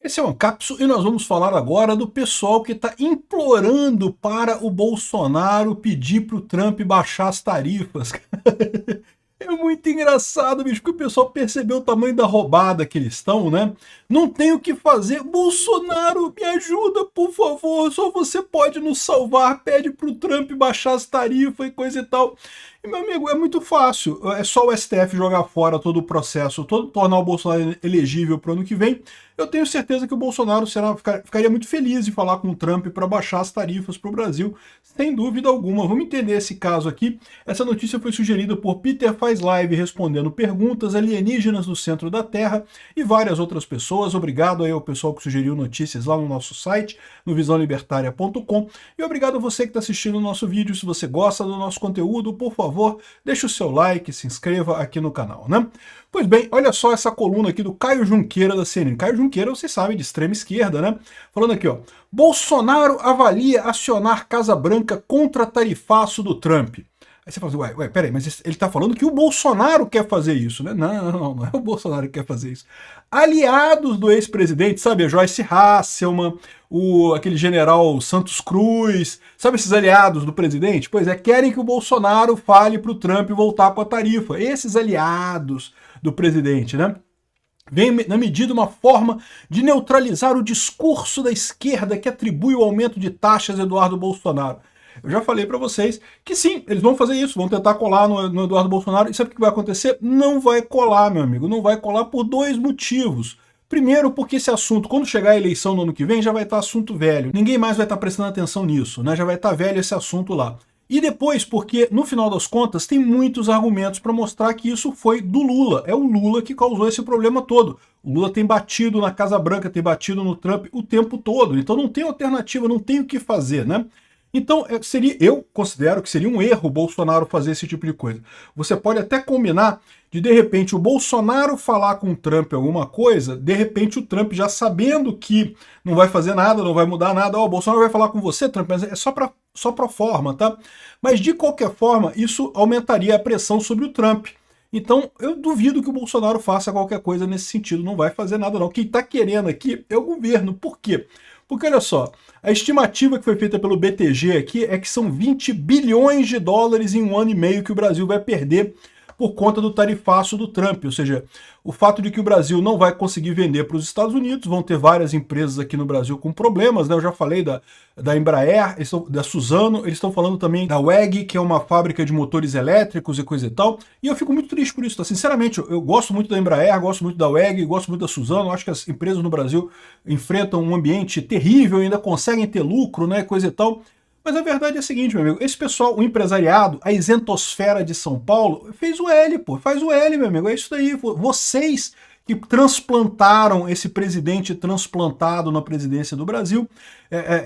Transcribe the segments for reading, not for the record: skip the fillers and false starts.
Esse é o Ancapso e nós vamos falar agora do pessoal que está implorando para o Bolsonaro pedir para o Trump baixar as tarifas. É muito engraçado, bicho, porque o pessoal percebeu o tamanho da roubada que eles estão, né? Não tem o que fazer. Bolsonaro, me ajuda, por favor. Só você pode nos salvar. Pede pro Trump baixar as tarifas e coisa e tal. E, meu amigo, é muito fácil. É só o STF jogar fora todo o processo, tornar o Bolsonaro elegível para o ano que vem. Eu tenho certeza que o Bolsonaro ficaria muito feliz em falar com o Trump para baixar as tarifas para o Brasil, sem dúvida alguma. Vamos entender esse caso aqui. Essa notícia foi sugerida por Peter Faz Live respondendo perguntas, alienígenas do centro da Terra e várias outras pessoas. Obrigado aí ao pessoal que sugeriu notícias lá no nosso site, no visãolibertaria.com. E obrigado a você que está assistindo o nosso vídeo. Se você gosta do nosso conteúdo, por favor, deixe o seu like, se inscreva aqui no canal, né? Pois bem, olha só essa coluna aqui do Caio Junqueira da CNN. Caio Junqueira, vocês sabem, de extrema esquerda, né? Falando aqui, ó. Bolsonaro avalia acionar Casa Branca contra tarifaço do Trump. Aí você fala assim, ué, peraí, mas ele tá falando que o Bolsonaro quer fazer isso, né? Não é o Bolsonaro que quer fazer isso. Aliados do ex-presidente, sabe, a Joyce Hasselman, aquele general Santos Cruz, sabe esses aliados do presidente? Pois é, querem que o Bolsonaro fale pro Trump voltar com a tarifa. Esses aliados do presidente, né? Vem na medida uma forma de neutralizar o discurso da esquerda que atribui o aumento de taxas a Eduardo Bolsonaro. Eu já falei para vocês que sim, eles vão fazer isso, vão tentar colar no Eduardo Bolsonaro. E sabe o que vai acontecer? Não vai colar, meu amigo. Não vai colar por dois motivos. Primeiro, porque esse assunto, quando chegar a eleição no ano que vem, já vai estar assunto velho. Ninguém mais vai estar prestando atenção nisso, né? Já vai estar velho esse assunto lá. E depois, porque no final das contas tem muitos argumentos para mostrar que isso foi do Lula. É o Lula que causou esse problema todo. O Lula tem batido na Casa Branca, tem batido no Trump o tempo todo. Então não tem alternativa, não tem o que fazer, né? Então, eu considero que seria um erro o Bolsonaro fazer esse tipo de coisa. Você pode até combinar de repente, o Bolsonaro falar com o Trump alguma coisa, de repente o Trump já sabendo que não vai fazer nada, não vai mudar nada, ó, o Bolsonaro vai falar com você, Trump, mas é só pra forma, tá? Mas de qualquer forma, isso aumentaria a pressão sobre o Trump. Então, eu duvido que o Bolsonaro faça qualquer coisa nesse sentido, não vai fazer nada não. Quem está querendo aqui é o governo. Por quê? Porque, olha só, a estimativa que foi feita pelo BTG aqui é que são 20 bilhões de dólares em um ano e meio que o Brasil vai perder por conta do tarifaço do Trump, ou seja, o fato de que o Brasil não vai conseguir vender para os Estados Unidos, vão ter várias empresas aqui no Brasil com problemas, né? Eu já falei da Embraer, da Suzano, eles estão falando também da WEG, que é uma fábrica de motores elétricos e coisa e tal, e eu fico muito triste por isso, tá? Sinceramente, eu gosto muito da Embraer, gosto muito da WEG, gosto muito da Suzano, acho que as empresas no Brasil enfrentam um ambiente terrível, ainda conseguem ter lucro, né, coisa e tal. Mas a verdade é a seguinte, meu amigo, esse pessoal, o empresariado, a isentosfera de São Paulo, fez o L, pô, faz o L, meu amigo, é isso daí. Vocês que transplantaram esse presidente transplantado na presidência do Brasil,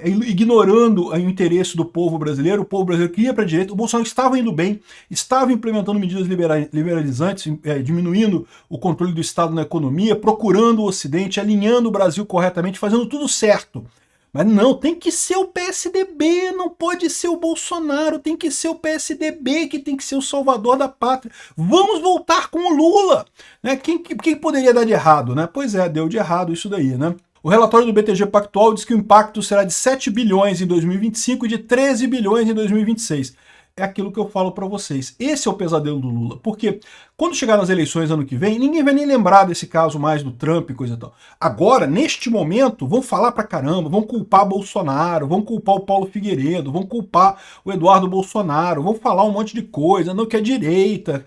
ignorando o interesse do povo brasileiro, o povo brasileiro queria para a direita, o Bolsonaro estava indo bem, estava implementando medidas liberalizantes, diminuindo o controle do Estado na economia, procurando o Ocidente, alinhando o Brasil corretamente, fazendo tudo certo. Mas não, tem que ser o PSDB, não pode ser o Bolsonaro, tem que ser o PSDB que tem que ser o salvador da pátria. Vamos voltar com o Lula. Né? Quem poderia dar de errado? Né? Pois é, deu de errado isso daí. Né? O relatório do BTG Pactual diz que o impacto será de 7 bilhões em 2025 e de 13 bilhões em 2026. É aquilo que eu falo para vocês. Esse é o pesadelo do Lula. Porque quando chegar nas eleições ano que vem, ninguém vai nem lembrar desse caso mais do Trump e coisa e tal. Agora, neste momento, vão falar pra caramba, vão culpar Bolsonaro, vão culpar o Paulo Figueiredo, vão culpar o Eduardo Bolsonaro, vão falar um monte de coisa, não que é direita,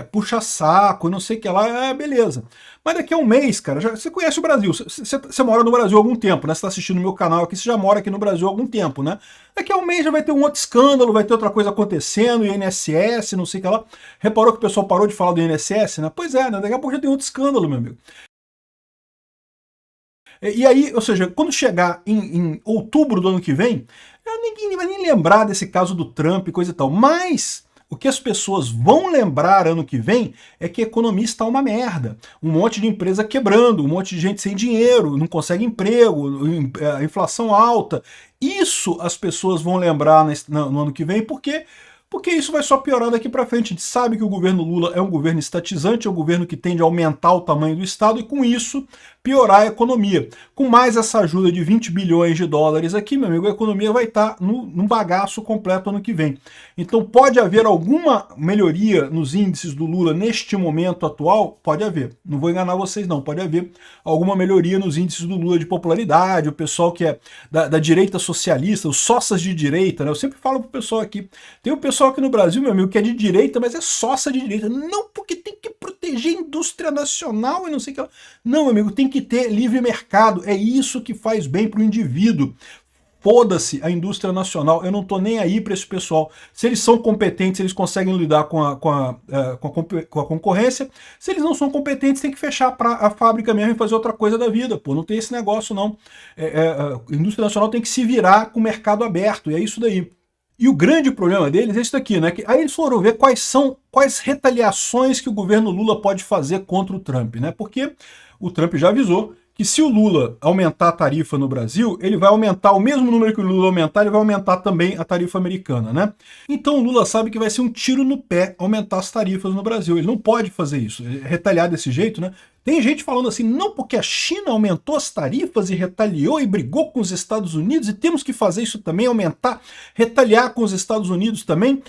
puxa saco, não sei o que lá, beleza. Mas daqui a um mês, cara, você conhece o Brasil, você mora no Brasil há algum tempo, né? Você está assistindo o meu canal aqui, você já mora aqui no Brasil há algum tempo, né? Daqui a um mês já vai ter um outro escândalo, vai ter outra coisa acontecendo, INSS, não sei o que lá. Reparou que o pessoal parou de falar do INSS, né? Pois é, né? Daqui a pouco já tem outro escândalo, meu amigo. E aí, ou seja, quando chegar em outubro do ano que vem, ninguém vai nem lembrar desse caso do Trump e coisa e tal. Mas o que as pessoas vão lembrar ano que vem é que a economia está uma merda. Um monte de empresa quebrando, um monte de gente sem dinheiro, não consegue emprego, a inflação alta. Isso as pessoas vão lembrar no ano que vem, porque isso vai só piorar daqui para frente. A gente sabe que o governo Lula é um governo estatizante, é um governo que tende a aumentar o tamanho do Estado e com isso piorar a economia. Com mais essa ajuda de 20 bilhões de dólares aqui, meu amigo, a economia vai estar num bagaço completo ano que vem. Então pode haver alguma melhoria nos índices do Lula neste momento atual? Pode haver. Não vou enganar vocês não, pode haver alguma melhoria nos índices do Lula de popularidade, o pessoal que é da direita socialista, os sócios de direita, né? Eu sempre falo pro pessoal aqui, tem o pessoal aqui no Brasil, meu amigo, que é de direita, mas é sócia de direita. Não porque tem que proteger a indústria nacional e não sei o que. Não, meu amigo, tem que ter livre mercado. É isso que faz bem pro indivíduo. Foda-se a indústria nacional, eu não tô nem aí para esse pessoal. Se eles são competentes, eles conseguem lidar com a concorrência. Se eles não são competentes, tem que fechar a fábrica mesmo e fazer outra coisa da vida. Pô, não tem esse negócio não. A indústria nacional tem que se virar com o mercado aberto, e é isso daí. E o grande problema deles é isso daqui, né? Que aí eles foram ver quais retaliações que o governo Lula pode fazer contra o Trump, né? Porque o Trump já avisou que se o Lula aumentar a tarifa no Brasil, ele vai aumentar o mesmo número que o Lula aumentar, ele vai aumentar também a tarifa americana, né? Então o Lula sabe que vai ser um tiro no pé aumentar as tarifas no Brasil. Ele não pode fazer isso, retaliar desse jeito, né? Tem gente falando assim, não porque a China aumentou as tarifas e retaliou e brigou com os Estados Unidos e temos que fazer isso também, aumentar, retaliar com os Estados Unidos também.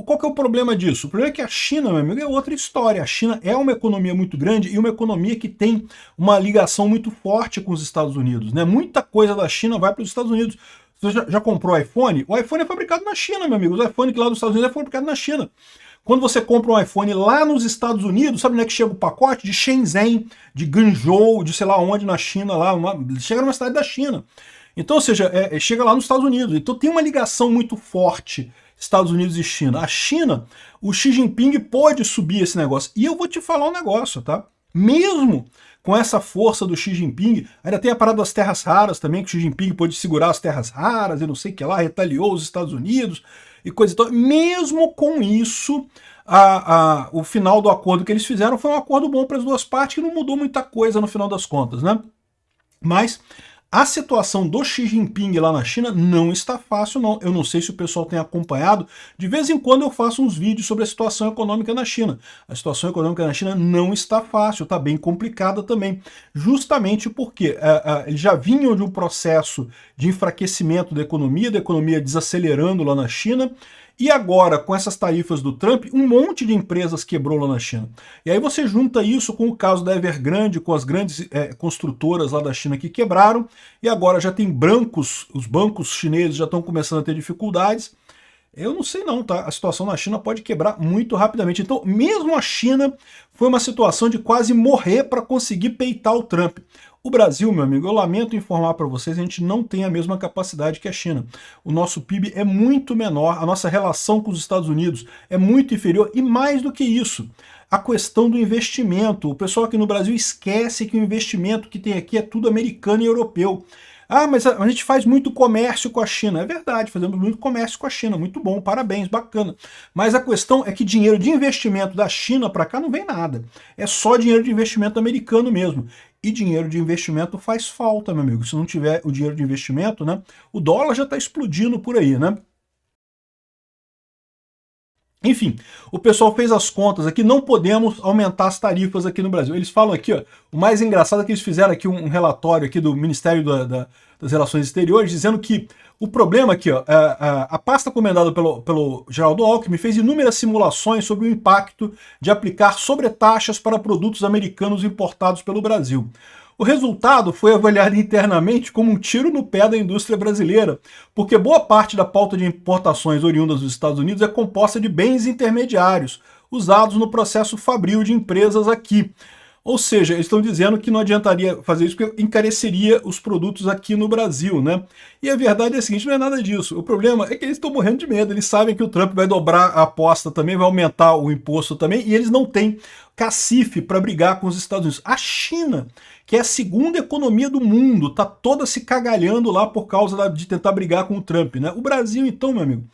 Qual que é o problema disso? O problema é que a China, meu amigo, é outra história. A China é uma economia muito grande e uma economia que tem uma ligação muito forte com os Estados Unidos, né? Muita coisa da China vai para os Estados Unidos. Você já comprou iPhone? O iPhone é fabricado na China, meu amigo. Os iPhones lá dos Estados Unidos é fabricado na China. Quando você compra um iPhone lá nos Estados Unidos, sabe onde é que chega o pacote? De Shenzhen, de Guangzhou, de sei lá onde na China, chega numa cidade da China. Então, ou seja, chega lá nos Estados Unidos. Então tem uma ligação muito forte Estados Unidos e China. A China, o Xi Jinping pode subir esse negócio. E eu vou te falar um negócio, tá? Mesmo com essa força do Xi Jinping, ainda tem a parada das terras raras também, que o Xi Jinping pôde segurar as terras raras e não sei o que lá, retaliou os Estados Unidos e coisa e tal. Mesmo com isso, o final do acordo que eles fizeram foi um acordo bom para as duas partes, que não mudou muita coisa no final das contas, né? Mas a situação do Xi Jinping lá na China não está fácil, não. Eu não sei se o pessoal tem acompanhado. De vez em quando eu faço uns vídeos sobre a situação econômica na China. A situação econômica na China não está fácil, está bem complicada também. Justamente porque eles já vinham de um processo de enfraquecimento da economia desacelerando lá na China. E agora, com essas tarifas do Trump, um monte de empresas quebrou lá na China. E aí você junta isso com o caso da Evergrande, com as grandes construtoras lá da China que quebraram, e agora já tem os bancos chineses já estão começando a ter dificuldades. Eu não sei não, tá? A situação na China pode quebrar muito rapidamente. Então, mesmo a China foi uma situação de quase morrer para conseguir peitar o Trump. O Brasil, meu amigo, eu lamento informar para vocês, a gente não tem a mesma capacidade que a China. O nosso PIB é muito menor, a nossa relação com os Estados Unidos é muito inferior e mais do que isso, a questão do investimento. O pessoal aqui no Brasil esquece que o investimento que tem aqui é tudo americano e europeu. Ah, mas a gente faz muito comércio com a China. É verdade, fazemos muito comércio com a China, muito bom, parabéns, bacana. Mas a questão é que dinheiro de investimento da China para cá não vem nada. É só dinheiro de investimento americano mesmo. E dinheiro de investimento faz falta, meu amigo. Se não tiver o dinheiro de investimento, né, o dólar já está explodindo por aí, né? Enfim, o pessoal fez as contas aqui, não podemos aumentar as tarifas aqui no Brasil. Eles falam aqui, ó, o mais engraçado é que eles fizeram aqui um relatório aqui do Ministério das Relações Exteriores, dizendo que o problema aqui, ó, a pasta comandada pelo Geraldo Alckmin fez inúmeras simulações sobre o impacto de aplicar sobretaxas para produtos americanos importados pelo Brasil. O resultado foi avaliado internamente como um tiro no pé da indústria brasileira, porque boa parte da pauta de importações oriundas dos Estados Unidos é composta de bens intermediários, usados no processo fabril de empresas aqui. Ou seja, eles estão dizendo que não adiantaria fazer isso porque encareceria os produtos aqui no Brasil, né? E a verdade é a seguinte, não é nada disso. O problema é que eles estão morrendo de medo. Eles sabem que o Trump vai dobrar a aposta também, vai aumentar o imposto também, e eles não têm cacife para brigar com os Estados Unidos. A China, que é a segunda economia do mundo, tá toda se cagalhando lá por causa de tentar brigar com o Trump, né? O Brasil, então, meu amigo,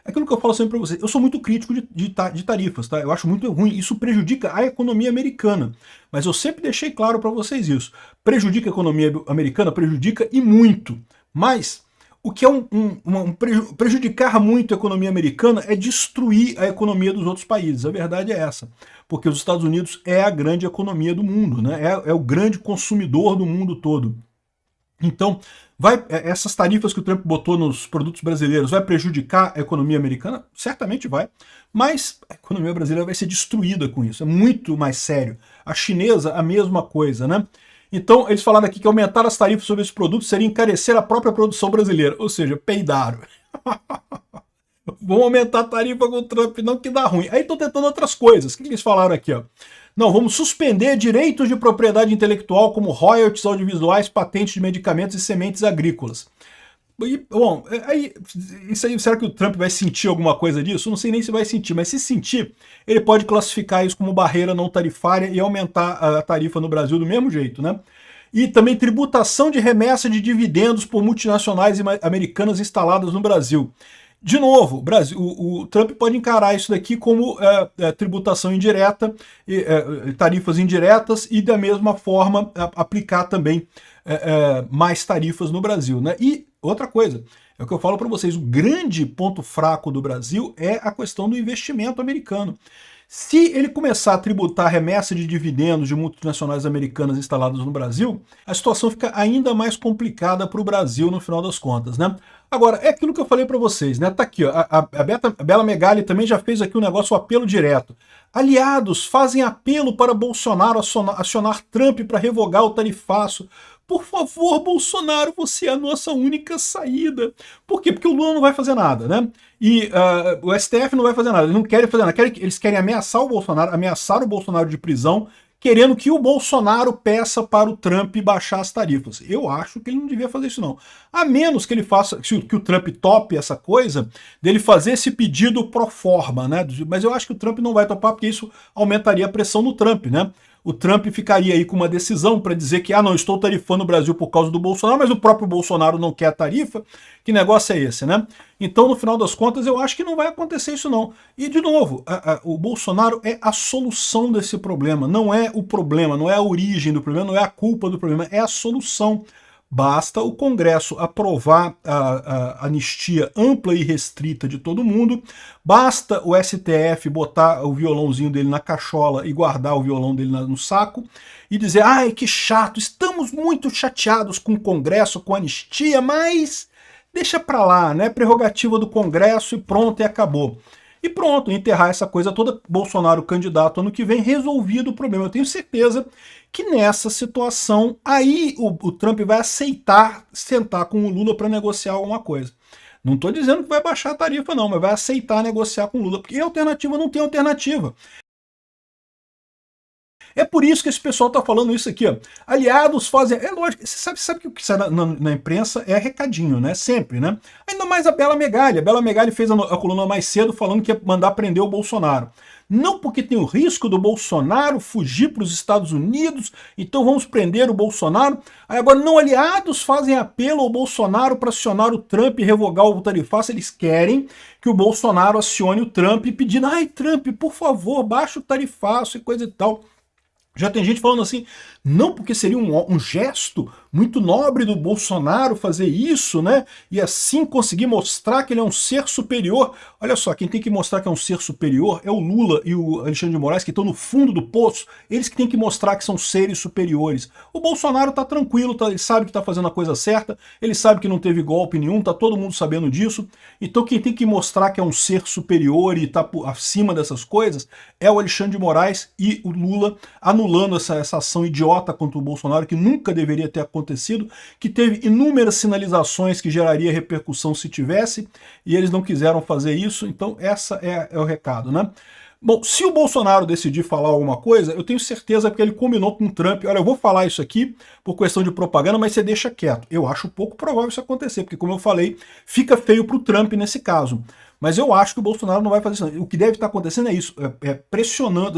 é aquilo que eu falo sempre para vocês, eu sou muito crítico de tarifas, tá? Eu acho muito ruim, isso prejudica a economia americana. Mas eu sempre deixei claro para vocês isso. Prejudica a economia americana, prejudica e muito. Mas O que é prejudicar muito a economia americana é destruir a economia dos outros países. A verdade é essa. Porque os Estados Unidos é a grande economia do mundo, né? É o grande consumidor do mundo todo. Então, essas tarifas que o Trump botou nos produtos brasileiros vai prejudicar a economia americana? Certamente vai. Mas a economia brasileira vai ser destruída com isso. É muito mais sério. A chinesa, a mesma coisa, né? Então, eles falaram aqui que aumentar as tarifas sobre esses produtos seria encarecer a própria produção brasileira. Ou seja, peidaram. Vão aumentar a tarifa com o Trump, não que dá ruim. Aí estão tentando outras coisas. O que eles falaram aqui? Ó? Não, vamos suspender direitos de propriedade intelectual como royalties audiovisuais, patentes de medicamentos e sementes agrícolas. E, bom, isso aí, será que o Trump vai sentir alguma coisa disso? Não sei nem se vai sentir, mas se sentir, ele pode classificar isso como barreira não tarifária e aumentar a tarifa no Brasil do mesmo jeito, né? E também tributação de remessa de dividendos por multinacionais americanas instaladas no Brasil. De novo, o Trump pode encarar isso daqui como tributação indireta, tarifas indiretas e da mesma forma aplicar também mais tarifas no Brasil, né? E outra coisa, é o que eu falo para vocês, o grande ponto fraco do Brasil é a questão do investimento americano. Se ele começar a tributar remessa de dividendos de multinacionais americanas instaladas no Brasil, a situação fica ainda mais complicada para o Brasil no final das contas, né? Agora, é aquilo que eu falei para vocês, né? Tá aqui, ó, a Bela Megali também já fez aqui um negócio, um apelo direto. Aliados fazem apelo para Bolsonaro acionar Trump para revogar o tarifaço. Por favor, Bolsonaro, você é a nossa única saída. Por quê? Porque o Lula não vai fazer nada, né? E o STF não vai fazer nada. Eles não querem fazer nada. Eles querem ameaçar o Bolsonaro de prisão, querendo que o Bolsonaro peça para o Trump baixar as tarifas. Eu acho que ele não devia fazer isso, não. A menos que ele faça, que o Trump tope essa coisa, dele fazer esse pedido pro forma, né? Mas eu acho que o Trump não vai topar, porque isso aumentaria a pressão no Trump, né? O Trump ficaria aí com uma decisão para dizer que, não, estou tarifando o Brasil por causa do Bolsonaro, mas o próprio Bolsonaro não quer a tarifa. Que negócio é esse, né? Então, no final das contas, eu acho que não vai acontecer isso, não. E, de novo, o Bolsonaro é a solução desse problema, não é o problema, não é a origem do problema, não é a culpa do problema, é a solução. Basta o Congresso aprovar a anistia ampla e restrita de todo mundo, basta o STF botar o violãozinho dele na cachola e guardar o violão dele no saco e dizer, ai, que chato, estamos muito chateados com o Congresso, com a anistia, mas deixa pra lá, né? Prerrogativa do Congresso e pronto, e acabou. E pronto, enterrar essa coisa toda, Bolsonaro candidato ano que vem, resolvido o problema. Eu tenho certeza que nessa situação, aí o Trump vai aceitar sentar com o Lula para negociar alguma coisa. Não estou dizendo que vai baixar a tarifa não, mas vai aceitar negociar com o Lula, porque alternativa não tem alternativa. É por isso que esse pessoal está falando isso aqui, ó. Aliados fazem... É lógico, você sabe que o que sai na imprensa é recadinho, né? Sempre, né? Ainda mais a Bela Megali. A Bela Megali fez a coluna mais cedo falando que ia mandar prender o Bolsonaro. Não porque tem o risco do Bolsonaro fugir para os Estados Unidos, então vamos prender o Bolsonaro. Aí agora, não, aliados fazem apelo ao Bolsonaro para acionar o Trump e revogar o tarifaço. Eles querem que o Bolsonaro acione o Trump pedindo, ai, Trump, por favor, baixa o tarifaço e coisa e tal. Já tem gente falando assim, não porque seria um gesto muito nobre do Bolsonaro fazer isso, né? E assim conseguir mostrar que ele é um ser superior. Olha só, quem tem que mostrar que é um ser superior é o Lula e o Alexandre de Moraes, que estão no fundo do poço. Eles que têm que mostrar que são seres superiores. O Bolsonaro tá tranquilo, ele sabe que tá fazendo a coisa certa, ele sabe que não teve golpe nenhum, tá todo mundo sabendo disso. Então quem tem que mostrar que é um ser superior e tá acima dessas coisas é o Alexandre de Moraes e o Lula, anulando essa ação idiota contra o Bolsonaro, que nunca deveria ter acontecido, que teve inúmeras sinalizações que geraria repercussão se tivesse, e eles não quiseram fazer isso, então essa é o recado, né? Bom, se o Bolsonaro decidir falar alguma coisa, eu tenho certeza que ele combinou com o Trump, olha, eu vou falar isso aqui por questão de propaganda, mas você deixa quieto. Eu acho pouco provável isso acontecer, porque como eu falei, fica feio para o Trump nesse caso. Mas eu acho que o Bolsonaro não vai fazer isso. O que deve estar acontecendo é isso,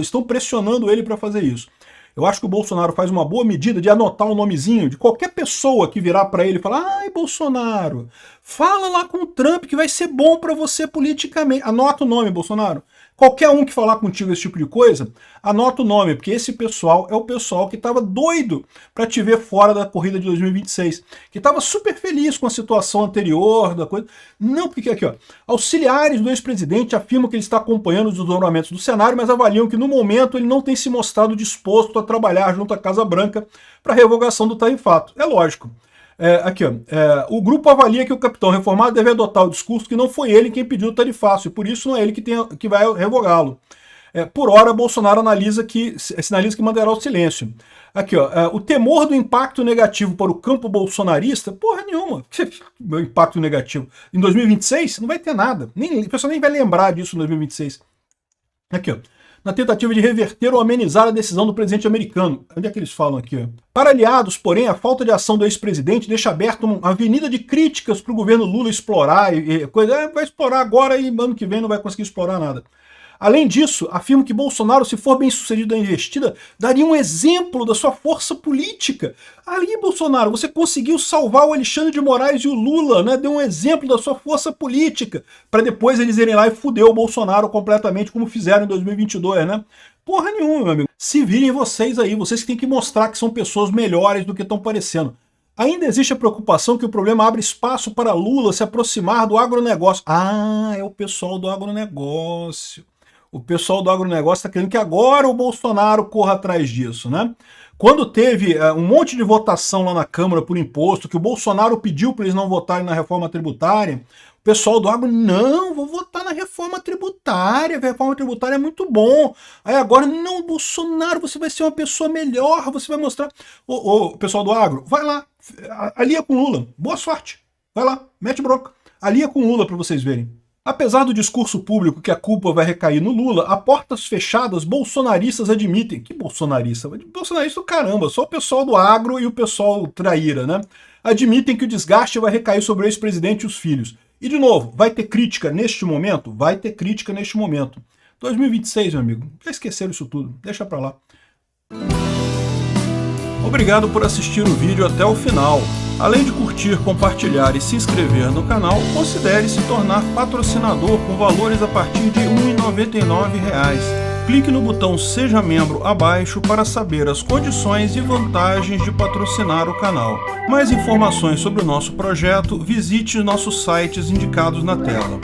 estão pressionando ele para fazer isso. Eu acho que o Bolsonaro faz uma boa medida de anotar o nomezinho de qualquer pessoa que virar para ele e falar, ai, Bolsonaro, fala lá com o Trump que vai ser bom para você politicamente. Anota o nome, Bolsonaro. Qualquer um que falar contigo esse tipo de coisa, anota o nome, porque esse pessoal é o pessoal que estava doido para te ver fora da corrida de 2026, que estava super feliz com a situação anterior da coisa. Não, porque aqui, ó, auxiliares do ex-presidente afirmam que ele está acompanhando os desdobramentos do cenário, mas avaliam que no momento ele não tem se mostrado disposto a trabalhar junto à Casa Branca para a revogação do tarifato. É lógico. O grupo avalia que o capitão reformado deve adotar o discurso que não foi ele quem pediu o tarifaço, e por isso não é ele que vai revogá-lo. Por hora, Bolsonaro sinaliza que manterá o silêncio. O temor do impacto negativo para o campo bolsonarista, porra nenhuma. Meu impacto negativo. Em 2026, não vai ter nada. A pessoa nem vai lembrar disso em 2026. Na tentativa de reverter ou amenizar a decisão do presidente americano. Onde é que eles falam aqui? Para aliados, porém, a falta de ação do ex-presidente deixa aberta uma avenida de críticas para o governo Lula explorar. Vai explorar agora e ano que vem não vai conseguir explorar nada. Além disso, afirma que Bolsonaro, se for bem sucedido na investida, daria um exemplo da sua força política. Ali, Bolsonaro, você conseguiu salvar o Alexandre de Moraes e o Lula, né? Deu um exemplo da sua força política, para depois eles irem lá e fuder o Bolsonaro completamente, como fizeram em 2022, né? Porra nenhuma, meu amigo. Se virem vocês aí, vocês que têm que mostrar que são pessoas melhores do que estão parecendo. Ainda existe a preocupação que o problema abre espaço para Lula se aproximar do agronegócio. Ah, é o pessoal do agronegócio. O pessoal do agronegócio está querendo que agora o Bolsonaro corra atrás disso, né? Quando teve um monte de votação lá na Câmara por imposto, que o Bolsonaro pediu para eles não votarem na reforma tributária, o pessoal do agro, não, vou votar na reforma tributária, a reforma tributária é muito bom. Aí agora, não, Bolsonaro, você vai ser uma pessoa melhor, você vai mostrar... O pessoal do agro, vai lá, alia com Lula, boa sorte, vai lá, mete bronca, alia com Lula para vocês verem. Apesar do discurso público que a culpa vai recair no Lula, a portas fechadas, bolsonaristas admitem... Que bolsonarista? Bolsonarista do caramba, só o pessoal do agro e o pessoal traíra, né? Admitem que o desgaste vai recair sobre o ex-presidente e os filhos. E, de novo, vai ter crítica neste momento? Vai ter crítica neste momento. 2026, meu amigo, já esqueceram isso tudo, deixa pra lá. Obrigado por assistir o vídeo até o final. Além de curtir, compartilhar e se inscrever no canal, considere se tornar patrocinador com valores a partir de R$ 1,99. Clique no botão Seja Membro abaixo para saber as condições e vantagens de patrocinar o canal. Mais informações sobre o nosso projeto, visite nossos sites indicados na tela.